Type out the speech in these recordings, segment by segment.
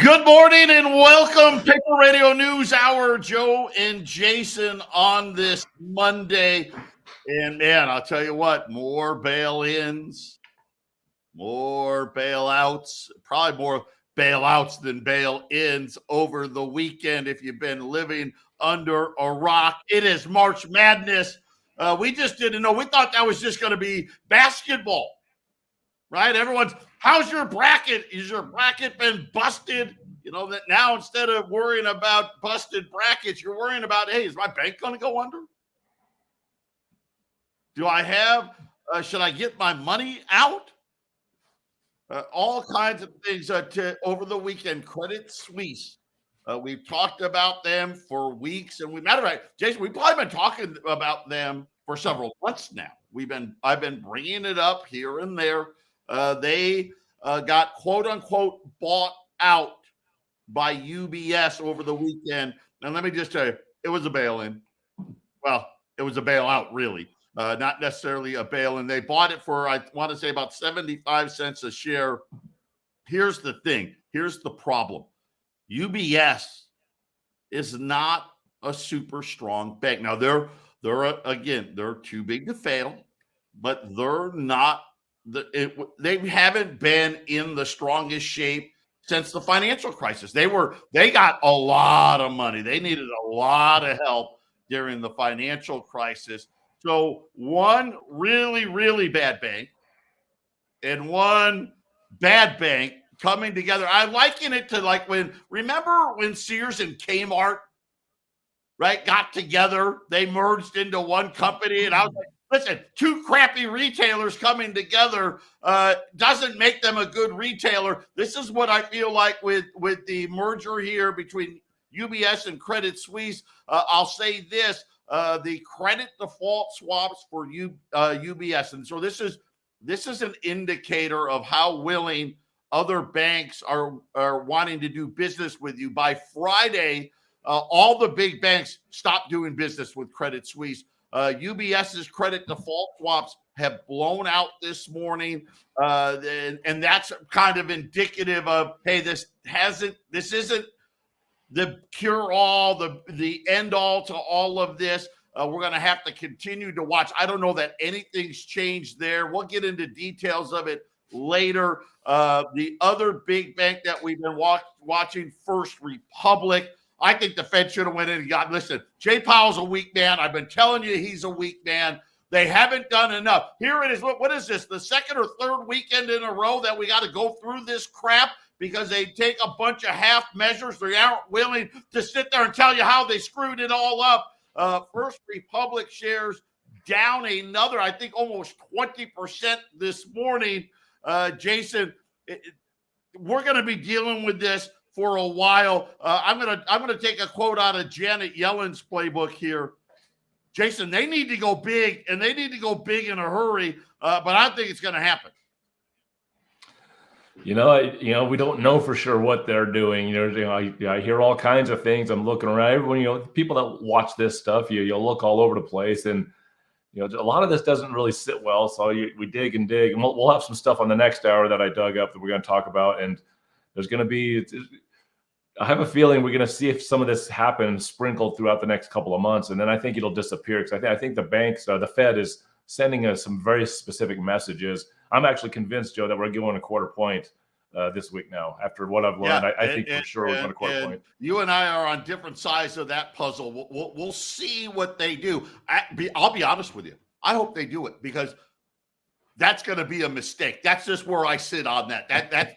Good morning and welcome, Patriot Radio News Hour. Joe and Jason on this Monday. And man, I'll tell you what, more bail-ins, more bailouts, probably more bailouts than bail-ins over the weekend if you've been living under a rock. It is March Madness. We just didn't know. We thought that was just going to be basketball, right? Everyone's, how's your bracket? Is your bracket been busted? You know, that now instead of worrying about busted brackets, you're worrying about, hey, is my bank going to go under? Do I have, should I get my money out? All kinds of things over the weekend. Credit Suisse. We've talked about them for weeks. And matter of fact, Jason, we've probably been talking about them for several months now. I've been bringing it up here and there. They got quote unquote bought out by UBS over the weekend. And let me just tell you, it was a bail-in. Well, it was a bailout, really. Not necessarily a bail-in. They bought it for, I want to say, about 75 cents a share. Here's the thing. Here's the problem. UBS is not a super strong bank. Now, they're too big to fail, but they're not. They haven't been in the strongest shape since the financial crisis. They got a lot of money. They needed a lot of help during the financial crisis. So one really, really bad bank and one bad bank coming together. I liken it to like remember when Sears and Kmart, right, got together, they merged into one company, and I was like, listen, two crappy retailers coming together doesn't make them a good retailer. This is what I feel like with the merger here between UBS and Credit Suisse. I'll say this, the credit default swaps for UBS. And so this is an indicator of how willing other banks are wanting to do business with you. By Friday, all the big banks stopped doing business with Credit Suisse. UBS's credit default swaps have blown out this morning, and that's kind of indicative of, hey, this isn't the cure-all, the end-all to all of this. We're going to have to continue to watch. I don't know that anything's changed there. We'll get into details of it later. The other big bank that we've been watching, First Republic. I think the Fed should have went in and listen, Jay Powell's a weak man. I've been telling you he's a weak man. They haven't done enough. Here it is. What is this? The second or third weekend in a row that we got to go through this crap because they take a bunch of half measures. They aren't willing to sit there and tell you how they screwed it all up. First Republic shares down another, I think almost 20% this morning. Jason, we're going to be dealing with this for a while. I'm gonna take a quote out of Janet Yellen's playbook here. Jason, they need to go big, and they need to go big in a hurry. But I don't think it's going to happen. We don't know for sure what they're doing. I hear all kinds of things. I'm looking around. Everyone, people that watch this stuff, you'll look all over the place, and a lot of this doesn't really sit well. So we dig and dig, and we'll have some stuff on the next hour that I dug up that we're going to talk about, and there's going to be. I have a feeling we're going to see if some of this happens sprinkled throughout the next couple of months, and then I think it'll disappear because I think the banks, the Fed is sending us some very specific messages. I'm actually convinced, Joe, that we're going a quarter point this week now. After what I've learned, I think for sure we're going a quarter point. You and I are on different sides of that puzzle. We'll see what they do. I'll be honest with you. I hope they do it because that's going to be a mistake. That's just where I sit on that.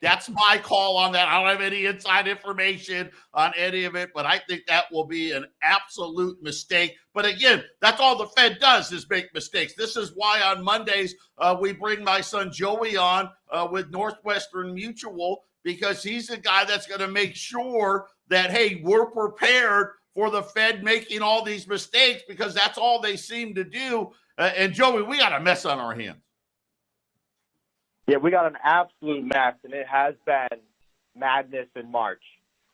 That's my call on that. I don't have any inside information on any of it, but I think that will be an absolute mistake. But again, that's all the Fed does is make mistakes. This is why on Mondays we bring my son Joey on with Northwestern Mutual, because he's the guy that's going to make sure that, hey, we're prepared for the Fed making all these mistakes because that's all they seem to do. And Joey, we got a mess on our hands. Yeah, we got an absolute mess, and it has been madness in March.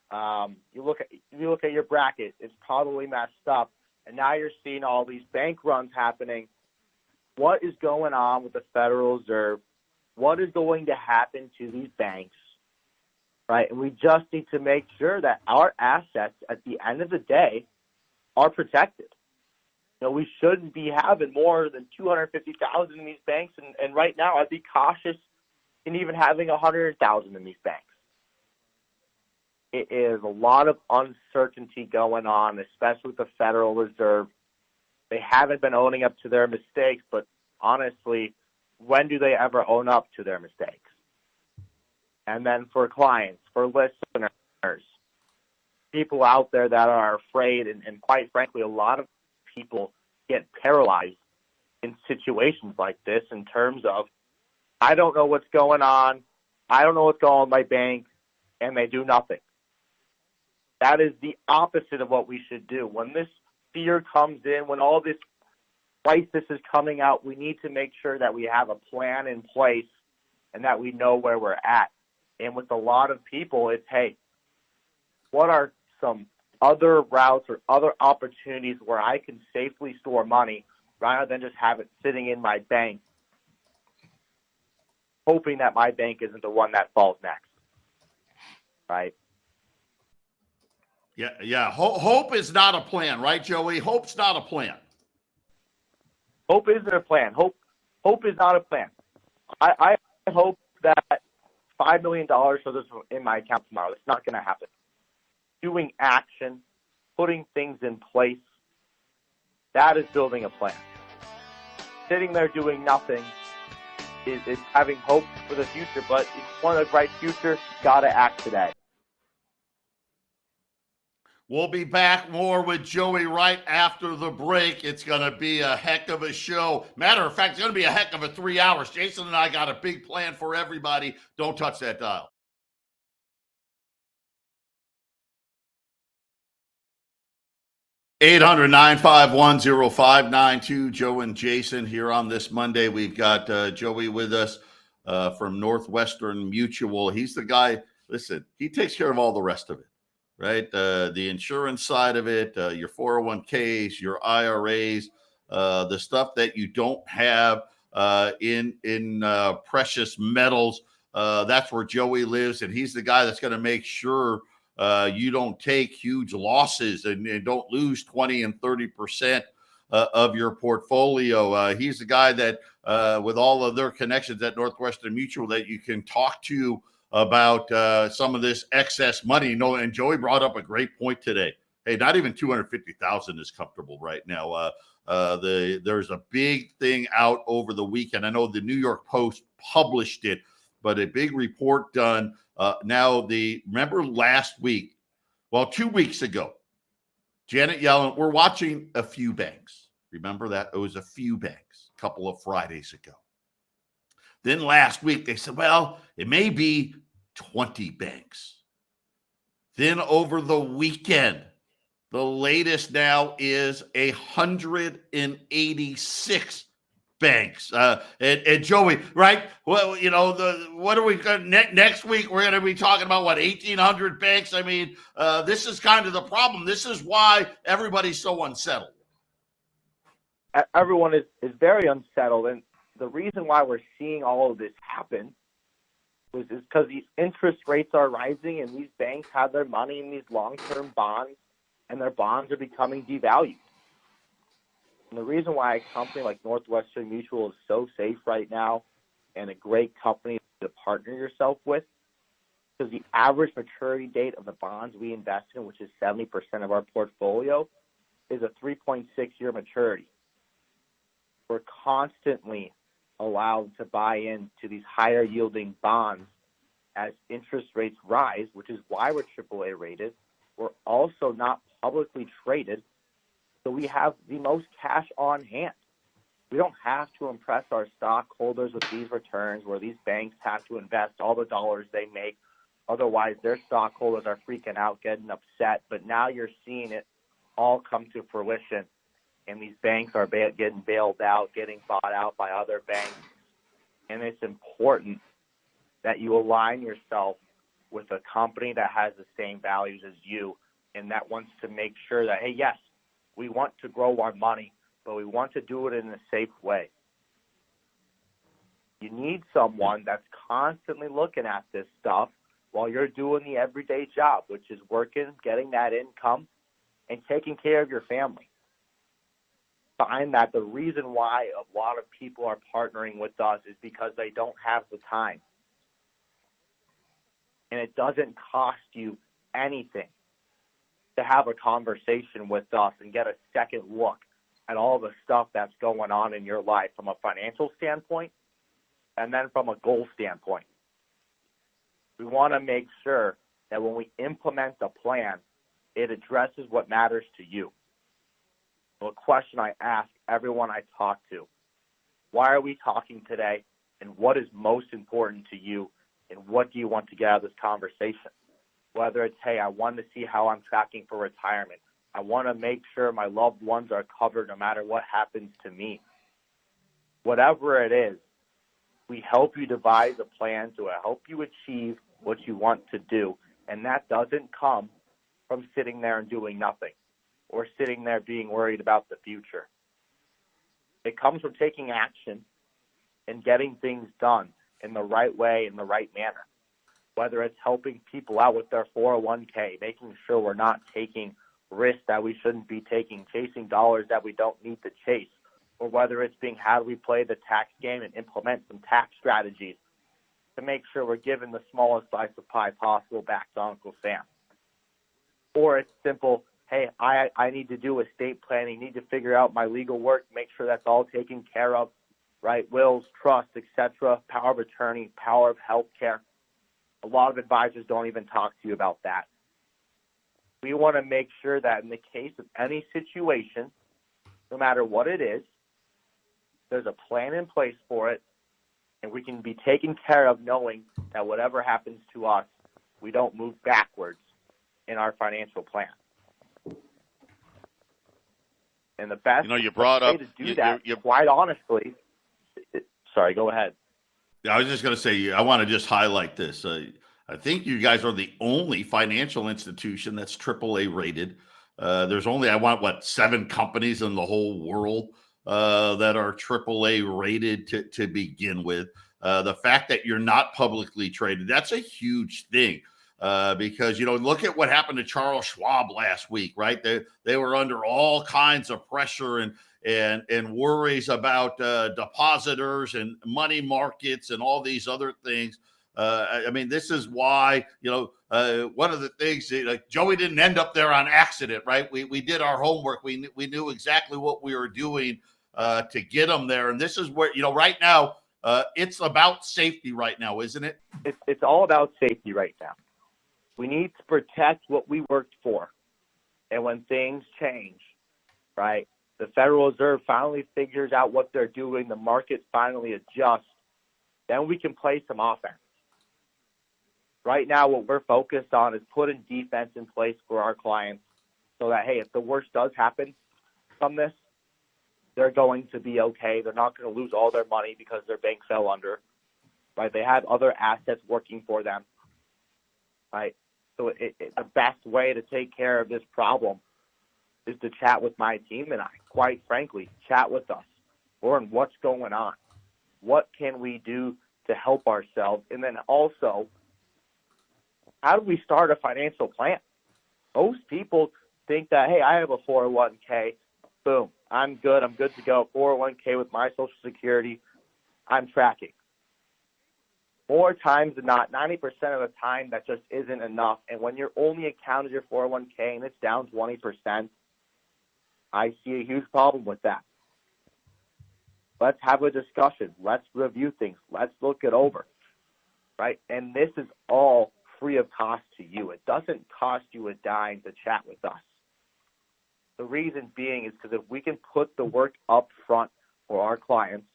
You look at your bracket; it's probably messed up, and now you're seeing all these bank runs happening. What is going on with the Federal Reserve? What is going to happen to these banks? right? And we just need to make sure that our assets at the end of the day are protected. We shouldn't be having more than 250,000 in these banks, and right now I'd be cautious in even having 100,000 in these banks. It is a lot of uncertainty going on, especially with the Federal Reserve. They haven't been owning up to their mistakes, but honestly, when do they ever own up to their mistakes? And then for clients, for listeners, people out there that are afraid, and quite frankly, a lot of people get paralyzed in situations like this in terms of, I don't know what's going on, I don't know what's going on with my bank, and they do nothing. That is the opposite of what we should do. When this fear comes in, when all this crisis is coming out, we need to make sure that we have a plan in place and that we know where we're at. And with a lot of people, it's, hey, what are some other routes or other opportunities where I can safely store money rather than just have it sitting in my bank, hoping that my bank isn't the one that falls next, right? Yeah. Hope is not a plan, right, Joey? Hope's not a plan. Hope isn't a plan. Hope is not a plan. I hope that $5 million goes in my account tomorrow. It's not going to happen. Doing action, putting things in place, that is building a plan. Sitting there doing nothing is having hope for the future, but if you want a bright future, you got to act today. We'll be back more with Joey right after the break. It's going to be a heck of a show. Matter of fact, it's going to be a heck of a 3 hours. Jason and I got a big plan for everybody. Don't touch that dial. 800-951-0592. Joe and Jason here on this Monday. We've got Joey with us from Northwestern Mutual. He's the guy, listen, he takes care of all the rest of it, right? The insurance side of it, your 401ks, your IRAs, the stuff that you don't have in precious metals. That's where Joey lives, and he's the guy that's going to make sure you don't take huge losses and don't lose 20 and 30% of your portfolio. He's the guy that, with all of their connections at Northwestern Mutual, that you can talk to about some of this excess money. And Joey brought up a great point today. Hey, not even 250,000 is comfortable right now. There's a big thing out over the weekend. I know the New York Post published it, but a big report done. Remember last week, 2 weeks ago, Janet Yellen, we're watching a few banks. Remember that? It was a few banks a couple of Fridays ago. Then last week, they said, well, it may be 20 banks. Then over the weekend, the latest now is 186 banks. And Joey, right? Well, what are we going next week? We're going to be talking about 1,800 banks. I mean, this is kind of the problem. This is why everybody's so unsettled. Everyone is very unsettled, and the reason why we're seeing all of this happen is because these interest rates are rising, and these banks have their money in these long-term bonds, and their bonds are becoming devalued. And the reason why a company like Northwestern Mutual is so safe right now and a great company to partner yourself with, because the average maturity date of the bonds we invest in, which is 70% of our portfolio, is a 3.6-year maturity. We're constantly allowed to buy into these higher yielding bonds as interest rates rise, which is why we're AAA rated. We're also not publicly traded, so we have the most cash on hand. We don't have to impress our stockholders with these returns where these banks have to invest all the dollars they make. Otherwise, their stockholders are freaking out, getting upset. But now you're seeing it all come to fruition, and these banks are getting bailed out, getting bought out by other banks. And it's important that you align yourself with a company that has the same values as you and that wants to make sure that, hey, yes, we want to grow our money, but we want to do it in a safe way. You need someone that's constantly looking at this stuff while you're doing the everyday job, which is working, getting that income, and taking care of your family. Find that the reason why a lot of people are partnering with us is because they don't have the time. And it doesn't cost you anything to have a conversation with us and get a second look at all the stuff that's going on in your life from a financial standpoint and then from a goal standpoint. We want to make sure that when we implement the plan, it addresses what matters to you. So a question I ask everyone I talk to, why are we talking today, and what is most important to you, and what do you want to get out of this conversation? Whether it's, hey, I want to see how I'm tracking for retirement. I want to make sure my loved ones are covered no matter what happens to me. Whatever it is, we help you devise a plan to help you achieve what you want to do. And that doesn't come from sitting there and doing nothing or sitting there being worried about the future. It comes from taking action and getting things done in the right way, in the right manner. Whether it's helping people out with their 401k, making sure we're not taking risks that we shouldn't be taking, chasing dollars that we don't need to chase, or whether it's being how do we play the tax game and implement some tax strategies to make sure we're giving the smallest slice of pie possible back to Uncle Sam. Or it's simple, hey, I need to do estate planning, need to figure out my legal work, make sure that's all taken care of, right? Wills, trusts, etc., power of attorney, power of healthcare. A lot of advisors don't even talk to you about that. We want to make sure that in the case of any situation, no matter what it is, there's a plan in place for it, and we can be taken care of knowing that whatever happens to us, we don't move backwards in our financial plan. And the best you brought way up, to do that, quite honestly, sorry, go ahead. I was just going to say, I want to just highlight this. I think you guys are the only financial institution that's AAA rated. There's only, 7 companies in the whole world that are AAA rated to begin with. The fact that you're not publicly traded, that's a huge thing. Because, look at what happened to Charles Schwab last week, right? They were under all kinds of pressure and worries about depositors and money markets and all these other things. This is why, one of the things, Joey didn't end up there on accident, right? We did our homework. We knew exactly what we were doing to get them there. And this is where, right now, it's about safety right now, isn't it? It's all about safety right now. We need to protect what we worked for. And when things change, right, the Federal Reserve finally figures out what they're doing, the market finally adjusts, then we can play some offense. Right now, what we're focused on is putting defense in place for our clients so that, hey, if the worst does happen from this, they're going to be okay. They're not going to lose all their money because their bank fell under, right? They have other assets working for them, right? So the best way to take care of this problem is to chat with my team and I, quite frankly, chat with us. Learn what's going on. What can we do to help ourselves? And then also, how do we start a financial plan? Most people think that, hey, I have a 401k. Boom, I'm good. I'm good to go. 401k with my Social Security. I'm tracking. More times than not, 90% of the time, that just isn't enough. And when you're only accounted your 401k and it's down 20%, I see a huge problem with that. Let's have a discussion. Let's review things. Let's look it over, right? And this is all free of cost to you. It doesn't cost you a dime to chat with us. The reason being is because if we can put the work up front for our clients,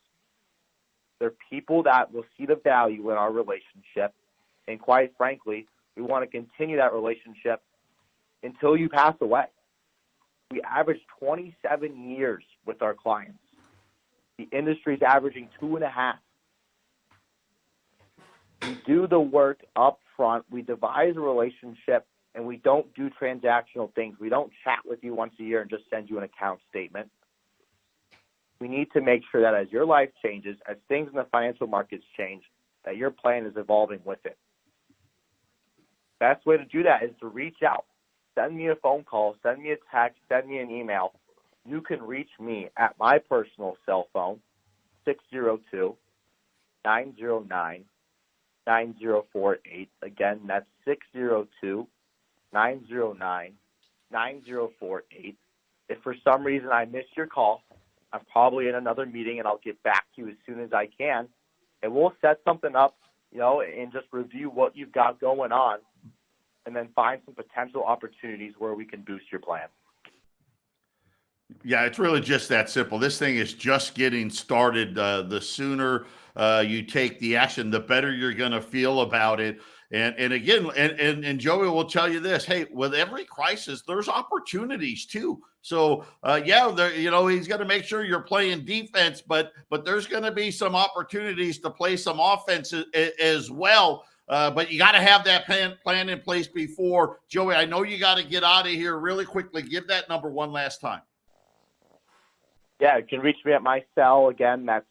they're people that will see the value in our relationship. And quite frankly, we want to continue that relationship until you pass away. We average 27 years with our clients. The industry is averaging 2.5. We do the work up front. We devise a relationship, and we don't do transactional things. We don't chat with you once a year and just send you an account statement. We need to make sure that as your life changes, as things in the financial markets change, that your plan is evolving with it. best way to do that is to reach out. Send me a phone call, send me a text, send me an email. You can reach me at my personal cell phone, 602-909-9048. Again, that's 602-909-9048. If for some reason I missed your call, I'm probably in another meeting, and I'll get back to you as soon as I can. And we'll set something up, and just review what you've got going on, and then find some potential opportunities where we can boost your plan. Yeah, it's really just that simple. This thing is just getting started. The sooner you take the action, the better you're going to feel about it. And again, and Joey will tell you this: hey, with every crisis, there's opportunities too. So he's going to make sure you're playing defense, but there's going to be some opportunities to play some offense as well. But you got to have that plan in place before. Joey, I know you got to get out of here really quickly. Give that number one last time. Yeah, you can reach me at my cell. Again, that's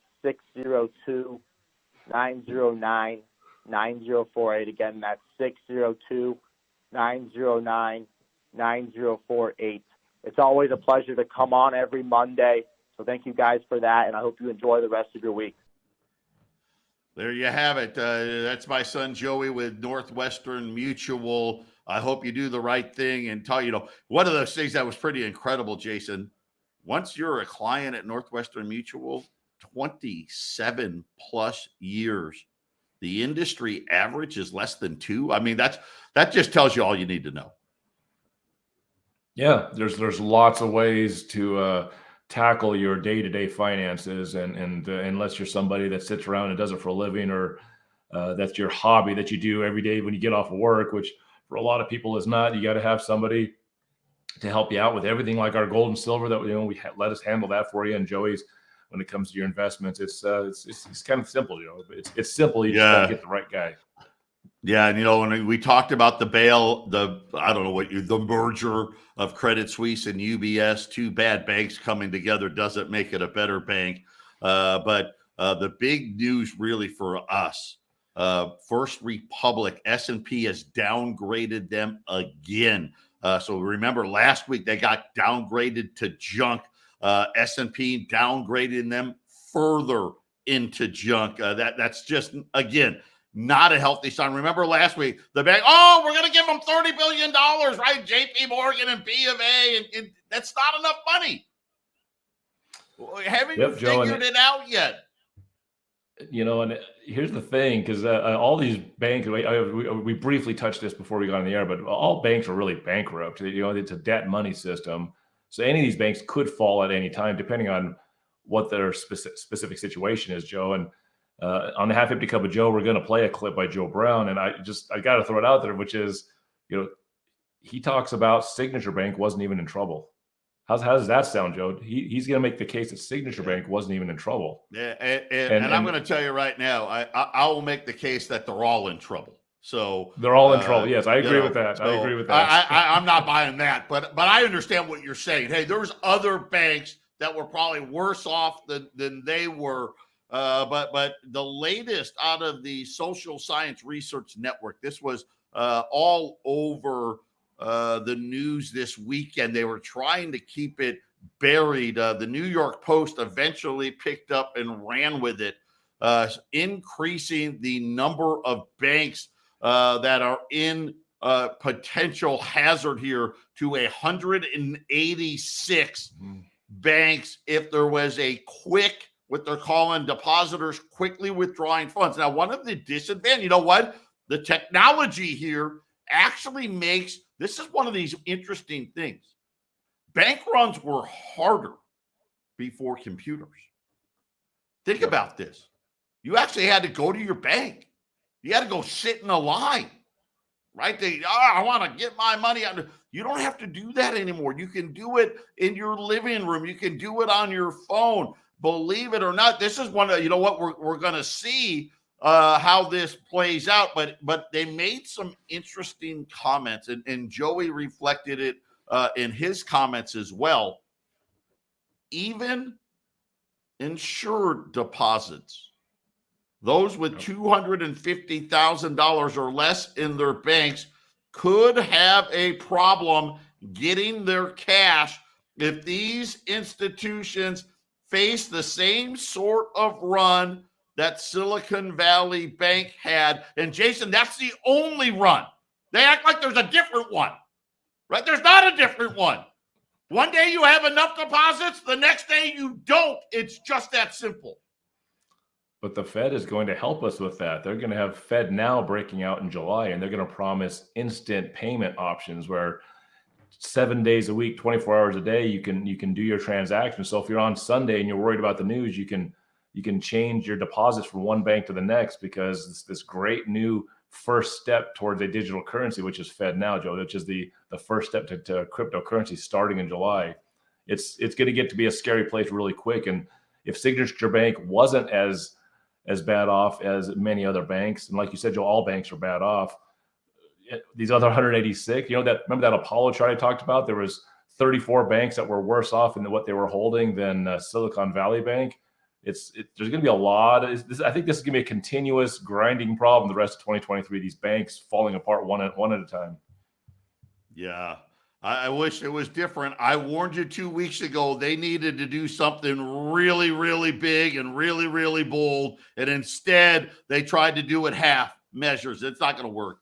602-909-9048. Again, that's 602-909-9048. It's always a pleasure to come on every Monday. So thank you guys for that, and I hope you enjoy the rest of your week. There you have it. That's my son Joey with Northwestern Mutual. I hope you do the right thing and one of those things that was pretty incredible, Jason. Once you're a client at Northwestern Mutual, 27 plus years, the industry average is less than 2. I mean, that just tells you all you need to know. Yeah, there's lots of ways to tackle your day-to-day finances, and unless you're somebody that sits around and does it for a living, or that's your hobby that you do every day when you get off of work, which for a lot of people is not. You got to have somebody to help you out with everything, like our gold and silver that we let us handle that for you. And Joey's, when it comes to your investments, it's kind of simple. It's simple. You just got to get the right guy. Yeah, and when we talked about the merger of Credit Suisse and UBS, two bad banks coming together doesn't make it a better bank. But the big news really for us, First Republic, S&P has downgraded them again. So remember last week they got downgraded to junk. S&P downgrading them further into junk. That's just, again, not a healthy sign. Remember last week, the bank, we're going to give them $30 billion, right? JP Morgan and B of A, and that's not enough money. Haven't you figured it out yet? And here's the thing, because all these banks, we briefly touched this before we got on the air, but all banks are really bankrupt. It's a debt money system. So any of these banks could fall at any time, depending on what their specific situation is, Joe. And on the Half Empty Cup of Joe, we're going to play a clip by Joe Brown. And I got to throw it out there, which is, he talks about Signature Bank wasn't even in trouble. How does that sound, Joe? He's going to make the case that Signature Bank wasn't even in trouble. Yeah, and I'm going to tell you right now, I will make the case that they're all in trouble. So they're all in trouble. Yes, I agree with that. I agree with that. I'm not buying that, but I understand what you're saying. Hey, there's other banks that were probably worse off than they were. But the latest out of the Social Science Research Network, this was all over the news this weekend. They were trying to keep it buried. The New York Post eventually picked up and ran with it, increasing the number of banks that are in potential hazard here to 186 banks if there was a quick, what they're calling depositors quickly withdrawing funds. Now, one of the disadvantages, you know what? The technology here actually makes, this is one of these interesting things. Bank runs were harder before computers. Think about this. You actually had to go to your bank. You had to go sit in a line, right? I want to get my money out. You don't have to do that anymore. You can do it in your living room. You can do it on your phone. Believe it or not, this is one of, we're going to see how this plays out, but they made some interesting comments, and Joey reflected it in his comments as well. Even insured deposits, those with $250,000 or less in their banks, could have a problem getting their cash if these institutions face the same sort of run that Silicon Valley Bank had. And Jason, that's the only run. They act like there's a different one, right? There's not a different one. One day you have enough deposits, the next day you don't. It's just that simple. But the Fed is going to help us with that. They're going to have Fed Now breaking out in July, and they're going to promise instant payment options where 7 days a week, 24 hours a day, you can do your transactions. So if you're on Sunday and you're worried about the news, you can change your deposits from one bank to the next, because it's this great new first step towards a digital currency, which is Fed Now, Joe, which is the first step to cryptocurrency starting in July. It's going to get to be a scary place really quick. And if Signature Bank wasn't as bad off as many other banks, and like you said, Joe, all banks are bad off, these other 186, remember that Apollo chart I talked about? There was 34 banks that were worse off in what they were holding than Silicon Valley Bank. There's going to be a lot. I think this is going to be a continuous grinding problem the rest of 2023. These banks falling apart one at a time. Yeah, I wish it was different. I warned you 2 weeks ago they needed to do something really, really big and really, really bold, and instead they tried to do it half measures. It's not going to work.